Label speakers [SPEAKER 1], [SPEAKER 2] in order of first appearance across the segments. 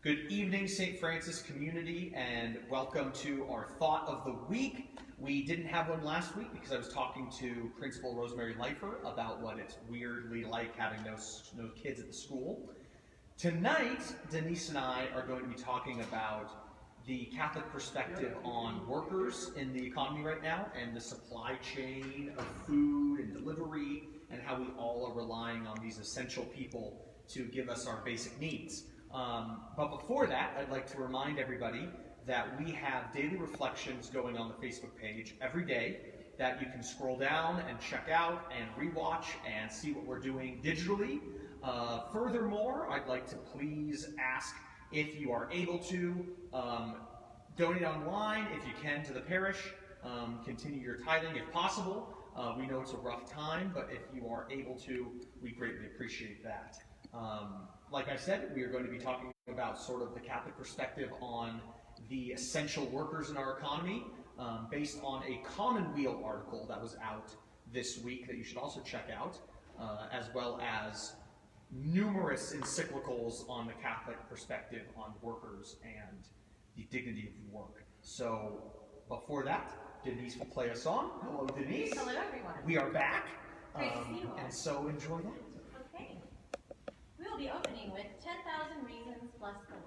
[SPEAKER 1] Good evening, St. Francis community, and welcome to our Thought of the Week. We didn't have one last week because I was talking to Principal Rosemary Leifer about what it's weirdly like having no kids at the school. Tonight, Denise and I are going to be talking about the Catholic perspective on workers in the economy right now and the supply chain of food and delivery and how we all are relying on these essential people to give us our basic needs. But before that, I'd like to remind everybody that we have daily reflections going on the Facebook page every day that you can scroll down and check out and rewatch and see what we're doing digitally. Furthermore, I'd like to please ask if you are able to donate online, if you can, to the parish. Continue your tithing if possible. We know it's a rough time, but if you are able to, we greatly appreciate that. Like I said, we are going to be talking about sort of the Catholic perspective on the essential workers in our economy, based on a Commonweal article that was out this week that you should also check out, as well as numerous encyclicals on the Catholic perspective on workers and the dignity of work. So before that, Denise will play a song. Hello, Denise.
[SPEAKER 2] Hello, everyone.
[SPEAKER 1] We are back.
[SPEAKER 2] Great to see you all.
[SPEAKER 1] And so enjoy that.
[SPEAKER 2] Okay. We will be opening with 10,000 Reasons Bless the Lord.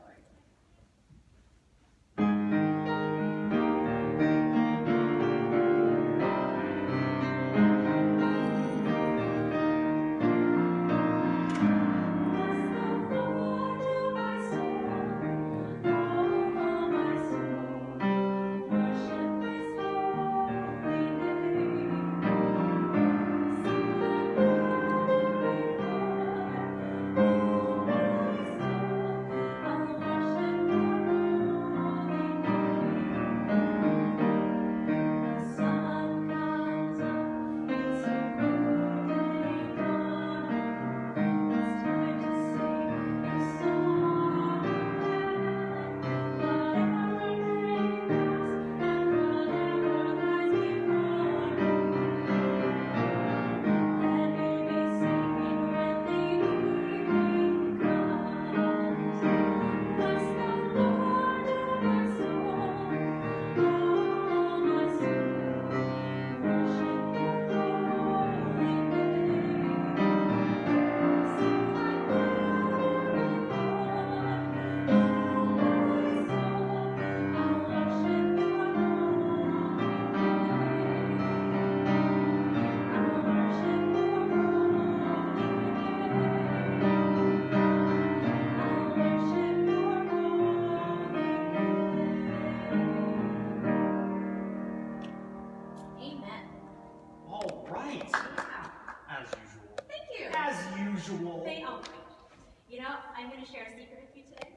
[SPEAKER 2] I'm going to share a secret with you today.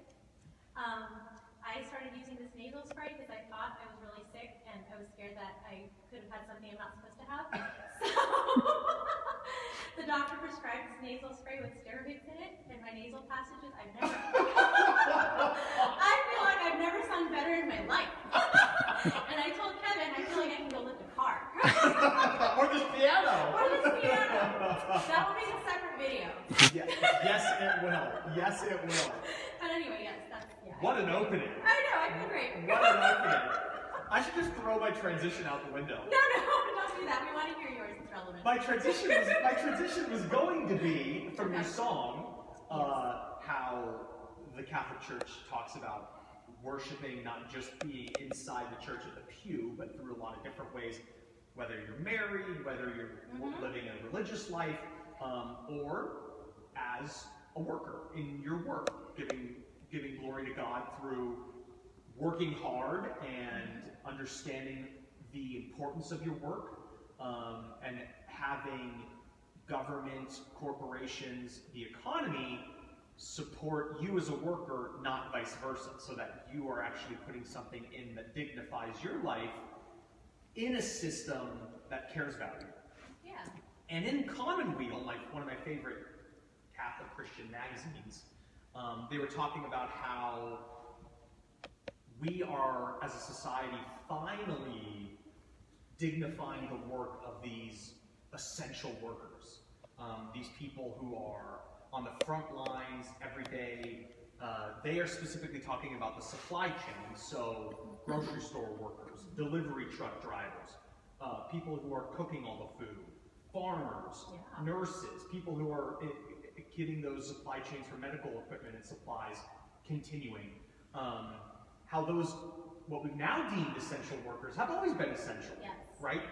[SPEAKER 2] I started using this nasal spray because I thought I was really sick and I was scared that I could have had something I'm not supposed to have. So the doctor prescribed this nasal spray with steroids in it, and my nasal passages, I feel like I've never sung better in my life. And I told Kevin, I feel like I can go lift a car.
[SPEAKER 1] Or this piano.
[SPEAKER 2] Or this piano. That will be a separate video.
[SPEAKER 1] Yes, it will. Yes, it will.
[SPEAKER 2] But anyway, yes, that's, yeah.
[SPEAKER 1] What an opening.
[SPEAKER 2] I know, I feel great.
[SPEAKER 1] What an opening. I should just throw my transition out the window.
[SPEAKER 2] No, don't do that. We want to hear yours. It's relevant.
[SPEAKER 1] My transition was going to be from your song, how the Catholic Church talks about worshiping not just being inside the church at the pew, but through a lot of different ways, whether you're married, whether you're living a religious life, or as a worker in your work, giving glory to God through working hard and understanding the importance of your work, and having government, corporations, the economy support you as a worker, not vice versa, so that you are actually putting something in that dignifies your life in a system that cares about you.
[SPEAKER 2] Yeah.
[SPEAKER 1] And in Commonweal, one of my favorite Catholic Christian magazines, they were talking about how we are, as a society, finally dignifying the work of these essential workers. These people who are on the front lines every day, They are specifically talking about the supply chain, so grocery store workers, delivery truck drivers, people who are cooking all the food, farmers, nurses, people who are getting those supply chains for medical equipment and supplies continuing. How those, what we've now deemed essential workers, have always been essential, right?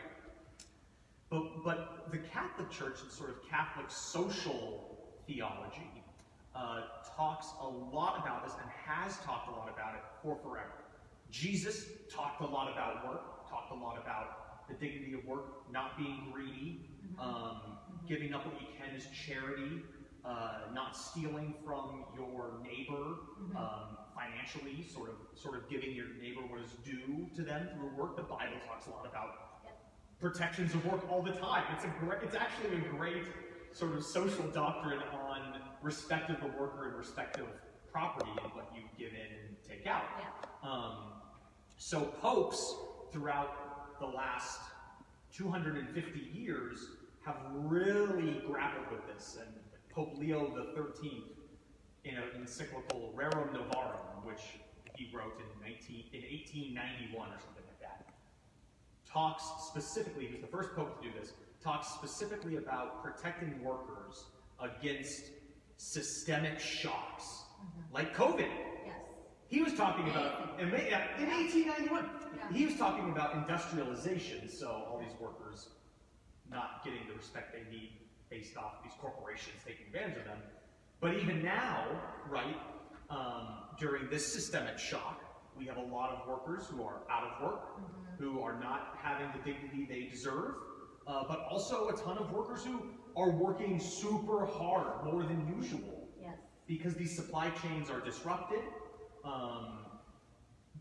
[SPEAKER 1] But the Catholic Church and sort of Catholic social theology talks a lot about this and has talked a lot about it for forever. Jesus talked a lot about work, talked a lot about the dignity of work, not being greedy, giving up what you can as charity, not stealing from your neighbor financially, sort of giving your neighbor what is due to them through work. The Bible talks a lot about protections of work all the time. It's actually a great sort of social doctrine on respect of the worker and respect of property and what you give in and take out. So popes throughout the last 250 years have really grappled with this, and Pope Leo XIII, in an encyclical Rerum Novarum, which he wrote in 1891 or something like that, talks specifically, he's the first pope to do this, talks specifically about protecting workers against systemic shocks, like COVID. He was talking about, in 1891, he was talking about industrialization, so all these workers not getting the respect they need based off these corporations taking advantage of them. But even now, right, during this systemic shock, we have a lot of workers who are out of work, who are not having the dignity they deserve, but also a ton of workers who are working super hard, more than usual, because these supply chains are disrupted.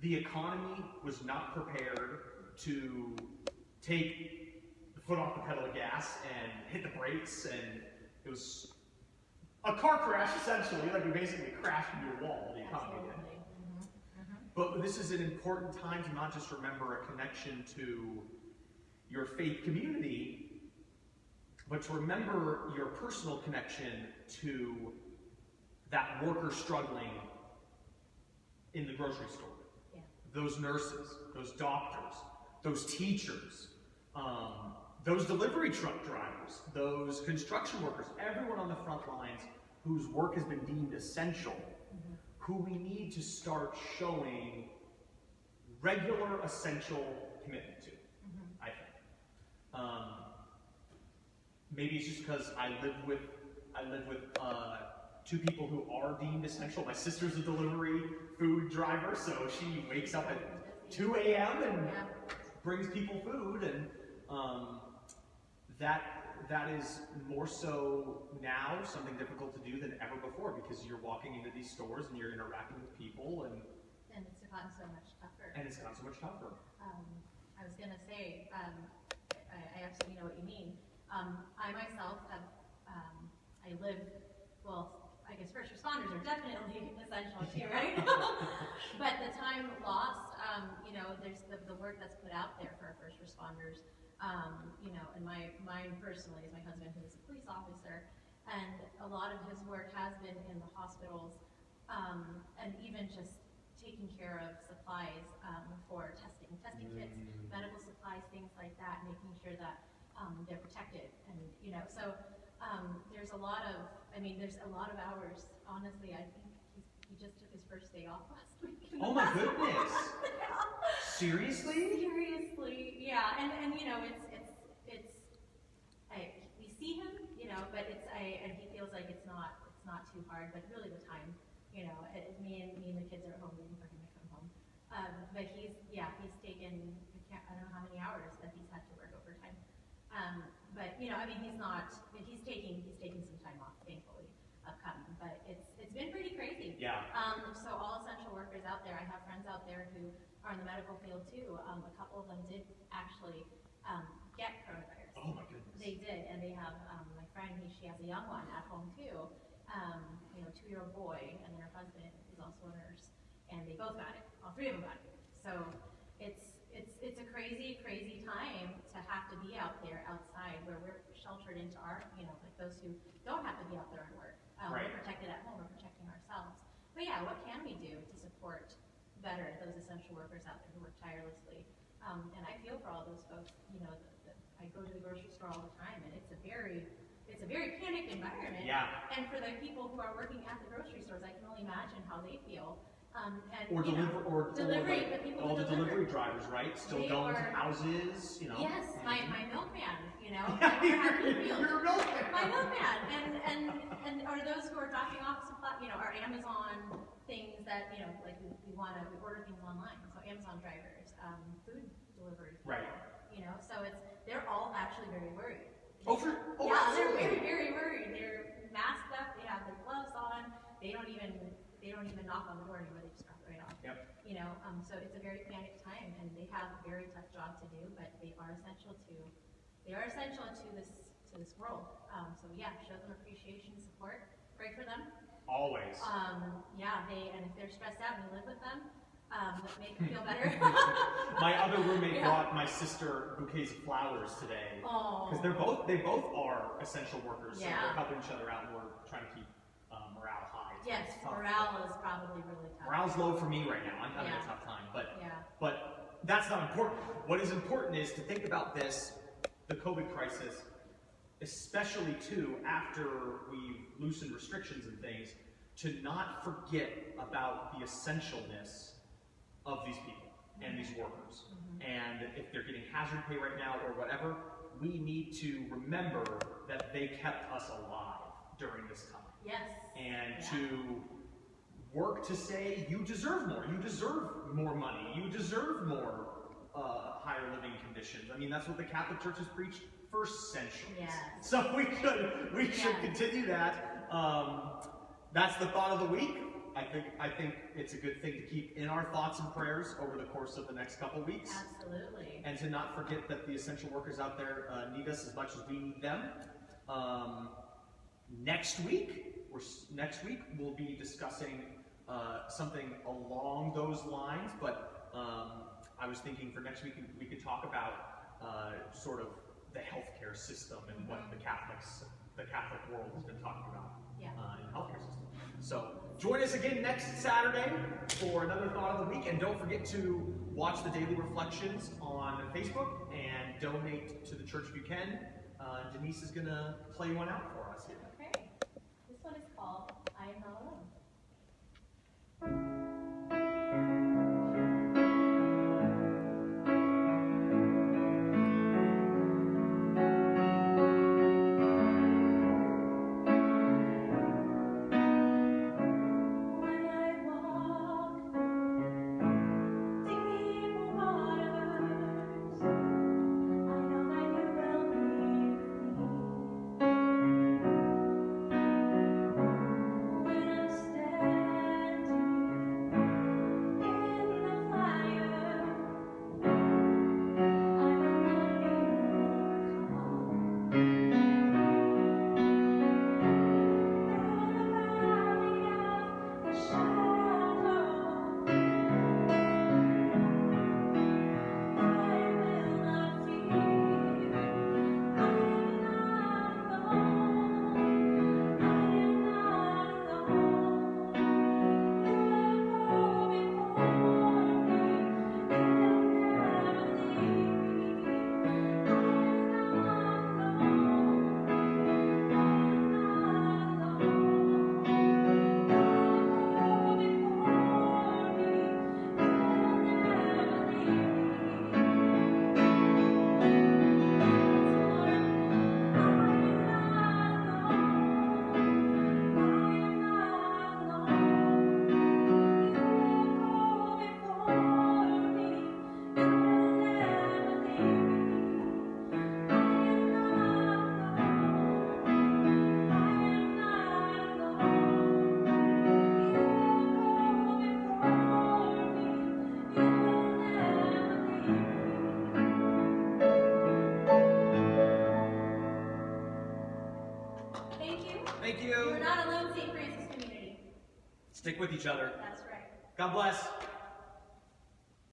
[SPEAKER 1] The economy was not prepared to take the foot off the pedal of gas and hit the brakes, and it was a car crash, essentially. Like, we basically crashed into a wall, the economy did. But this is an important time to not just remember a connection to your faith community, but to remember your personal connection to that worker struggling in the grocery store. Those nurses, those doctors, those teachers, those delivery truck drivers, those construction workers, everyone on the front lines whose work has been deemed essential, who we need to start showing regular, essential commitment to, I think. Maybe it's just because I live with two people who are deemed essential. My sister's a delivery food driver, so she wakes up at 2 a.m. and brings people food, and that is more so now something difficult to do than ever before, because you're walking into these stores and you're interacting with people, and
[SPEAKER 2] it's gotten so much tougher.
[SPEAKER 1] I
[SPEAKER 2] was going to say, I absolutely know what you mean. I myself have, I live, well, I guess first responders are definitely essential too, right? But the time lost, there's the work that's put out there for first responders. And mine personally is my husband, who is a police officer, and a lot of his work has been in the hospitals, and even just taking care of supplies for testing kits, medical supplies, things like that, making sure that they're protected, and so there's a lot of, there's a lot of hours. Honestly, I think he just took his first day off last week.
[SPEAKER 1] Oh my goodness! Seriously?
[SPEAKER 2] Seriously, yeah. And we see him, but and he feels like it's not too hard, but really the time, me and the kids are at home waiting for him to come home. But he's taken, I don't know how many hours that he's had to work overtime. But he's taking some time off, thankfully, upcoming. But it's been pretty crazy.
[SPEAKER 1] Yeah.
[SPEAKER 2] So all essential workers out there, I have friends out there who are in the medical field too. A couple of them did actually get coronavirus.
[SPEAKER 1] Oh my goodness.
[SPEAKER 2] They did, and they have my friend. She has a young one at home too. 2-year-old boy, and then her husband is also a nurse, and they both got it. All three of them got it. So it's a crazy, crazy time to have to be out there outside where we're sheltered into our, like those who don't have to be out there and work.
[SPEAKER 1] Right.
[SPEAKER 2] We're protected at home. We're protecting ourselves. But yeah, what can we do to support better those essential workers out there who work tirelessly? And I feel for all those folks. You know, I go to the grocery store all the time, and it's a very panicked environment.
[SPEAKER 1] Yeah.
[SPEAKER 2] And for the people who are working at the grocery stores, I can only imagine how they feel. And
[SPEAKER 1] Or
[SPEAKER 2] delivering the people
[SPEAKER 1] all
[SPEAKER 2] who
[SPEAKER 1] the delivery drivers, right? Still
[SPEAKER 2] They
[SPEAKER 1] going to
[SPEAKER 2] are-
[SPEAKER 1] houses, you know.
[SPEAKER 2] Yes, my milkman, you know, how he feels.
[SPEAKER 1] You're a milkman.
[SPEAKER 2] My milkman, and are those who are dropping off supply, you know, our Amazon things that, you know, like we order things online, so Amazon drivers, food delivery people,
[SPEAKER 1] Right.
[SPEAKER 2] you know, so they're all actually very worried.
[SPEAKER 1] Oh,
[SPEAKER 2] Yeah, they're
[SPEAKER 1] absolutely.
[SPEAKER 2] very, very worried. They're masked up, they have their gloves on, they don't even knock on the door anymore, they just drop it right off.
[SPEAKER 1] Yep.
[SPEAKER 2] You know, so it's a very panicked time, and they have a very tough job to do, but they are essential to this world. So yeah, show them appreciation, support, pray for them.
[SPEAKER 1] Always.
[SPEAKER 2] And if they're stressed out, we live with them. Make them feel better.
[SPEAKER 1] My other roommate brought my sister bouquets of flowers today.
[SPEAKER 2] Oh.
[SPEAKER 1] Because they both are essential workers, so
[SPEAKER 2] Yeah.
[SPEAKER 1] we're helping each other out, and we're trying to keep morale high. So
[SPEAKER 2] Yes,
[SPEAKER 1] it's tough.
[SPEAKER 2] morale is probably really tough.
[SPEAKER 1] Morale's low for me right now. I'm having
[SPEAKER 2] Yeah.
[SPEAKER 1] a tough time, but
[SPEAKER 2] Yeah.
[SPEAKER 1] but that's not important. What is important is to think about this, the COVID crisis, especially too after we've loosened restrictions and things, to not forget about the essentialness of these people and these workers. And if they're getting hazard pay right now or whatever, we need to remember that they kept us alive during this time.
[SPEAKER 2] Yes.
[SPEAKER 1] And
[SPEAKER 2] Yeah.
[SPEAKER 1] to work to say, you deserve more. You deserve more money. You deserve more higher living conditions. I mean, that's what the Catholic Church has preached for centuries.
[SPEAKER 2] Yes.
[SPEAKER 1] So we should continue that. That's the thought of the week. I think it's a good thing to keep in our thoughts and prayers over the course of the next couple weeks.
[SPEAKER 2] Absolutely.
[SPEAKER 1] And to not forget that the essential workers out there need us as much as we need them. Next week we'll be discussing something along those lines, but I was thinking for next week we could talk about sort of the healthcare system and what the Catholic world has been talking about in the healthcare system. So join us again next Saturday for another Thought of the Week, and don't forget to watch the Daily Reflections on Facebook and donate to the church if you can. Denise is going to play one out for us here.
[SPEAKER 2] Okay. This one is called I Am Not Alone.
[SPEAKER 1] Thank you.
[SPEAKER 2] You're not alone, St. Francis community.
[SPEAKER 1] Stick with each other.
[SPEAKER 2] That's right.
[SPEAKER 1] God bless.